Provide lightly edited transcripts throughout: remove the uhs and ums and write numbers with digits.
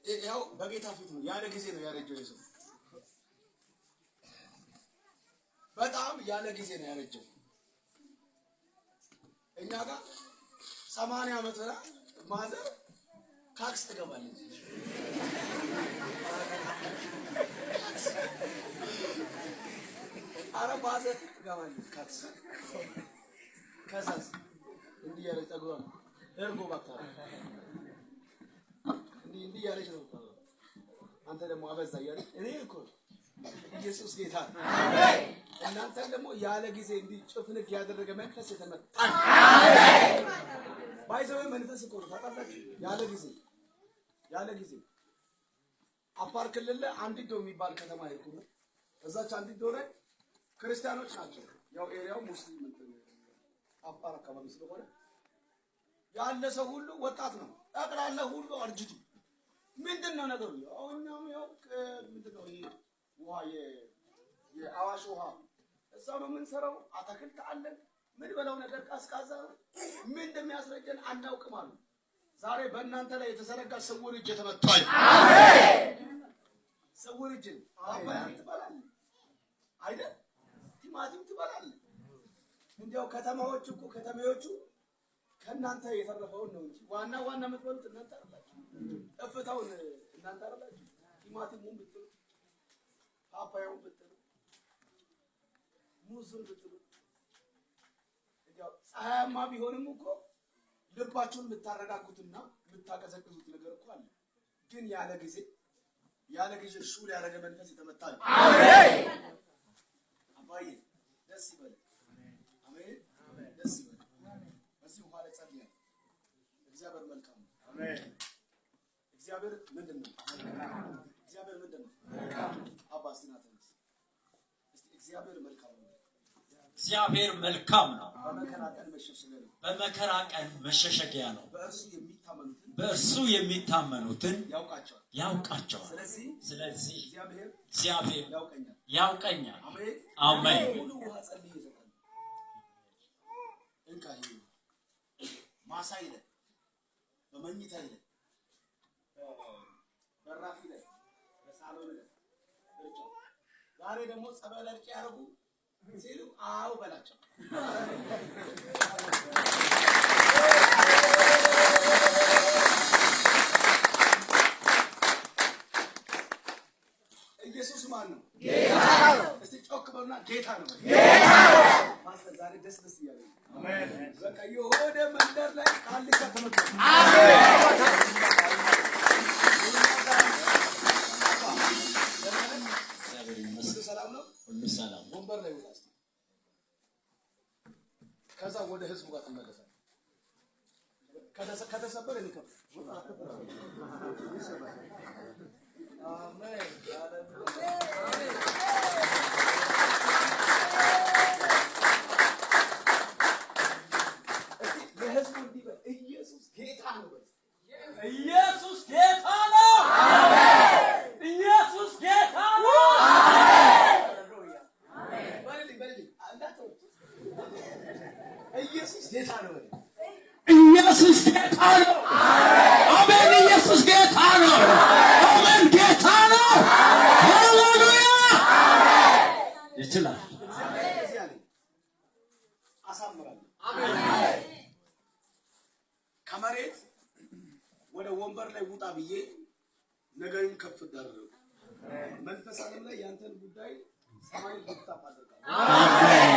ያው በጌታ ፊት ነው ያለ ጊዜ ነው ያረጀው ይሰው በጣም ያለ ጊዜ ነው ያረጀው እኛ ጋር 80 ዓመት ላይ ማዘር ካክስ ትገባለች አረ ማዘር ትገባለች ካክስ ከዛስ እንዲህ ያለ ጠግሯ እርጎ ባታረ እንዲህ ያለች ነው አንተ ደግሞ አበዛ ያለች እኔ እኮ ኢየሱስ ጌታ አሜን እናንተ ደግሞ ያለ ጊዜ እንዲህ ጭፍንቅ ያደረገ መንፈስ የተመታ አሜን ባይዘው መንፈስ እኮ ታጣላችሁ ያለ ጊዜ አፋር ክልል ላይ አንዲዶ የሚባል ከተማ ይልኩና እዛች አንዲዶ ላይ ክርስቲያኖች ናቸው ያው ኤሪያው ሙስሊም እንትን አፋር አካባቢ ስለሆነ ያለ ሰው ሁሉ ወጣት ነው ጠቅላላ ሁሉ አርጅቱ ምንድነው ነገሩ አሁንም ያው ምንድነው ይሄ ውሃ የአዋሽ ውሃ እዛው ነው የምንሰራው አታክልት አለን ምን በለው ነገር ቀስቃዛ ምን እንደሚያስረጀን አናውቅም አሉ ዛሬ በእናንተ ላይ የተዘረጋ ስውር እጅ ተመቷል አሜን ስውር እጅ አባያን ትበላል አይደል ቲማቲም ትበላል እንዲያው ከተማዎቹ ከናንተ የተረፈው ነው እንጂ ዋና የምትበሉት እናንተ አይደላችሁ እፍታውን እናንተ አይደላችሁ ቲማቲሙን ብትሉ ፓፓያውን ብትሉ ሙዙን ብትሉ እንዲያው ፀሐያማ ቢሆንም እኮ ልባችሁን የምታረጋጉትና የምታቀዘቅዙት ነገር እኮ አለ ግን ያለ ጊዜ ሹል ያደረገ መንፈስ የተመታል አሜን አባዬ ደስ ይበል አሜን ደስ ይበል በዚህ ኋላ ጸልያ እግዚአብሔር መልካም ነው አሜን እግዚአብሔር ምንድነው መልካም አባስናተንስ እስቲ እግዚአብሔር መልካም ነው በመከራ ቀን መሸሸጊያ ነው በእርሱ የሚታመኑትን ያውቃቸዋል ስለዚህ እግዚአብሔር ያውቀኛል አሜን ሁሉ ውሃ ጸልይ ይዘካል እንካይ ማሳይ ላይ በመኝታ ላይ በራፊ ላይ በሳሎን ላይ ዛሬ ደግሞ ጸበል አርጭ ያርጉ ሲሉ አው በላቸው ኢየሱስ ማን ነው ጌታ ነው እስቲ ጮክ በሉና ጌታ ነው ማስተር ዛሬ ደስ ይላል አሜን በቃ የሆነ መንደር ላይ ቃል ከተመጣ አሜን ሰላም ወንበር ላይ ወጣስ ከዛ ወደ ህዝቡ ጋር ተመለሰ ከተሰበረ ይከፍ አሜን አሜን ለህዝቡ እንዲበ ኢየሱስ ጌታ ነው ኢየሱስ ጌታ ነው አሜን ኢየሱስ ጌታ ነው ኢየሱስ ጌታ ነው ኢየሱስ ጌታ ነው አሜን ኢየሱስ ጌታ ነው አሜን ጌታ ነው ሃሌሉያ ይችላል አሳምራለሁ አሜን ከመሬት ወደ ወንበር ላይ ውጣ ብዬ ነገርን ከፍ አደረኩ መንፈስ ዓለም ላይ ያንተን ጉዳይ ሰማይ ልታፋ አደረጋለሁ አሜን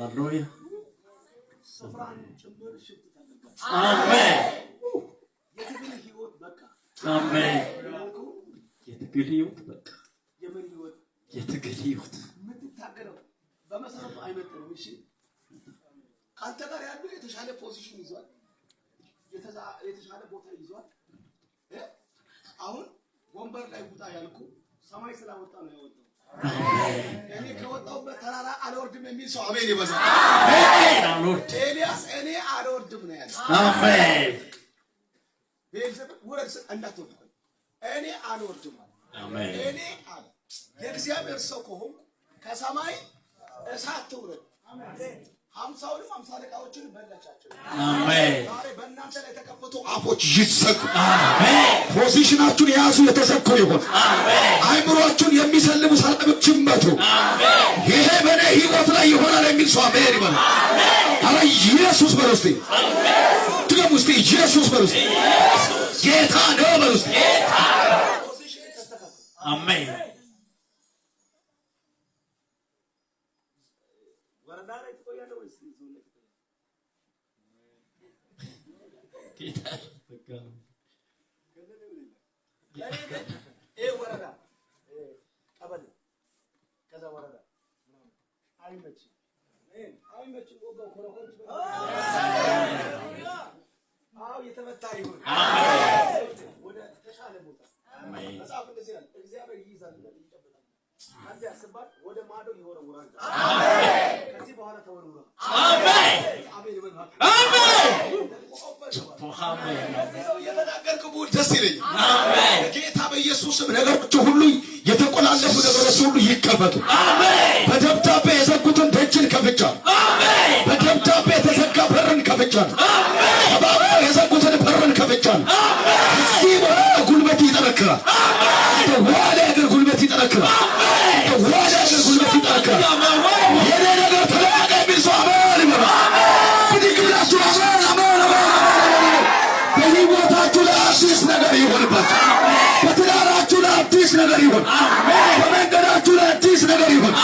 ሃሌሉያ ስፍራን ጭምር ሽፍት ታደርጋለህ አሜን የትግል ህይወት በቃ አሜን የትግል ህይወት በቃ የምን ህይወት የትግል ህይወት የምትታገለው በመሰረቱ አይመጣም እሺ ካንተ ጋር ያለው የተሻለ ፖዚሽን ይዟል የተሻለ ቦታ ይዟል አሁን ወንበር ላይ ውጣ ያልኩ ሰማይ ስላወጣ ነው ያወጣው እኔ ከወጣሁበት ተራራ አልወርድም የሚል ሰው አሜን ይበዛል አሜን አልወርድ ኤልያስ እኔ አልወርድም ነው ያለው አሜን ቤልዘብ ወርስ እንዳትወርድ እኔ አልወርድም አሜን እኔ አለ የእግዚአብሔር ሰው ከሆንኩ ከሰማይ እሳት ትውረድ አሜን 50 አለቃዎችን በላቻቸው አሜን ዛሬ በእናንተ ላይ የተከፈቱ አፎች ይዘጉ አሜን ፖዚሽናችሁን የያዙ የተሰኩ ይሁን። አይምሮአችሁን የሚሰልሙ ሰላሞች ይመቱ። ይሄ በኔ ህይወት ላይ ይሆናል የሚል ሰው አሜን ይበል። አረ ኢየሱስ በሉ እስቲ። ድገሙ እስቲ ኢየሱስ በሉ እስቲ። ጌታ ነው በሉ እስቲ። አሜን። ወረዳ ላይ ትቆያለህ ወይስ ዞን ላይ ትቆያለህ? ጌታ ወረዳ ቀበሌ ከዛ ወረዳ አይመችም ኮረኮች የተመታ ይሁን ወደ ተሻለ ቦታ መጽሐፍ እንደዚህ ይላል። እግዚአብሔር ይይዛል ይጨብጣል። አንተ ያስባል ወደ ማዶ ይወረውራል። ከዚህ በኋላ ተወርውራ። አሜን አሜን የተናገርከው ደስ ይለኛል። ጌታ በኢየሱስም ነገሮች ሁሉ የተቆላለፉ ነገሮች ሁሉ ይከፈቱ። በደብዳቤ የዘጉትን ደጅን ከፍቻለሁ። በደብዳቤ የተዘጋ በርን ከፍቻለሁ። እባብ የዘጉትን በርን ከፍቻለሁ። ከዚህ በኋላ ጉልበት ይጠነክራል። ዋለ እግር ጉልበት ይጠነክራል። ዋለ እግር ጉልበት ይጠነክራል። የኔ ነገር ተለቀቀ የሚል ሰው አሜን ይበል። ብድግ ብላችሁ አሜን አሜን አሜን። በሕይወታችሁ ላይ አዲስ ነገር ይሆንባችሁ። በትዳራችሁ ላይ አዲስ ነገር ይሆን። በመንገዳችሁ ላይ አዲስ ነገር ይሆን።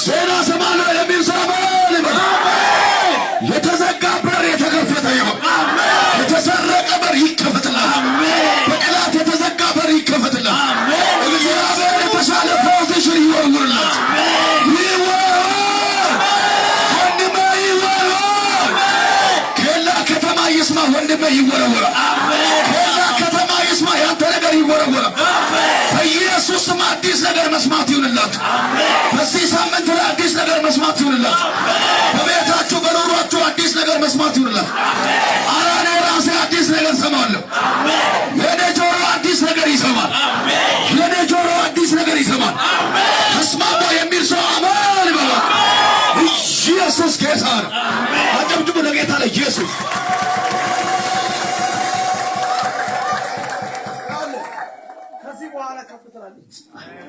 ዜና ሰማለሁ የሚል ሰው አሜን ይበል። የተዘጋ በር የተከፈተ ይሆን። የተሰረቀ በር ይከፈትላል። በጠላት የተዘጋ በር ይከፈትላል። እግዚአብሔር የተሻለ ፖዚሽን ይወርውርላችሁ። ወንድሜ ይወረወራል። ከዛ ከተማ ይስማ ያንተ ነገር ይወረወራል። በኢየሱስ ስም አዲስ ነገር መስማት ይሁንላችሁ። በዚህ ሳምንት ላይ አዲስ ነገር መስማት ይሁንላችሁ። በቤታችሁ በኑሯችሁ አዲስ ነገር መስማት ይሁንላችሁ። ኧረ እኔ ራሴ አዲስ ነገር ሰማለሁ። የኔ ጆሮ አዲስ ነገር ይሰማል። የኔ ጆሮ አዲስ ነገር ይሰማል። ተስማማ የሚል ሰው አሜን ይበል። ኢየሱስ ጌታ ነው። አጨብጭቡ ለጌታ ለኢየሱስ። ከፍ ትላለች።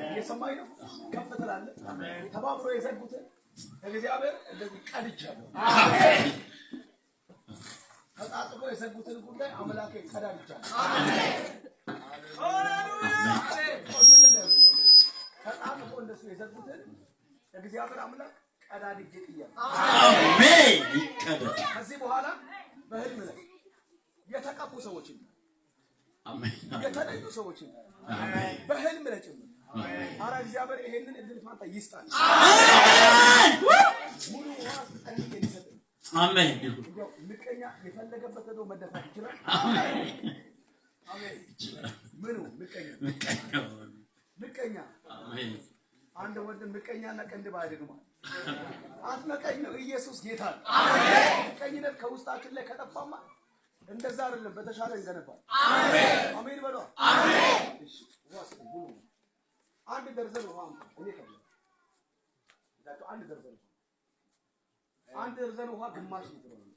እየሰማኝ ነው። ከፍ ትላለች። ተባብሮ የዘጉትን እግዚአብሔር እንደዚህ ቀድቻለሁ። አሜን። ተጣጥፎ የዘጉትን ጉዳይ አምላኬ ቀዳድቻለሁ። አሜን። ተጣጥፎ እንደሱ የዘጉትን እግዚአብሔር አምላክ ቀዳድጄ ጥያለሁ። አሜን። ይቀደድ። ከዚህ በኋላ በህልም ላይ የተቀቡ ሰዎችን የተለዩ ሰዎችን በህልም ላይ ጭምር ኧረ እግዚአብሔር ይሄንን እድል ፋንታ ይስጣል። ሙሉ ዋስ ጠይቄ ይሰጥ። አሜን። ምቀኛ የፈለገበት ሄዶ መደፋት ይችላል። አሜን። ምኑ ምቀኛ አሜን። አንድ ወንድ ምቀኛና ቅንድብ አይደግማል። አትመቀኝ ነው ኢየሱስ ጌታ ነው። አሜን። ምቀኝነት ከውስጣችን ላይ ከጠፋማ እንደዛ አይደለም በተሻለ እንገነባለን። አሜን አሜን በሉ። አሜን። እሺ አንድ ደርዘን ውሃ እኔ ከብለ አንድ ደርዘን ውሃ ግማሽ ሊትር ነው።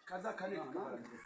ከዛ ከኔ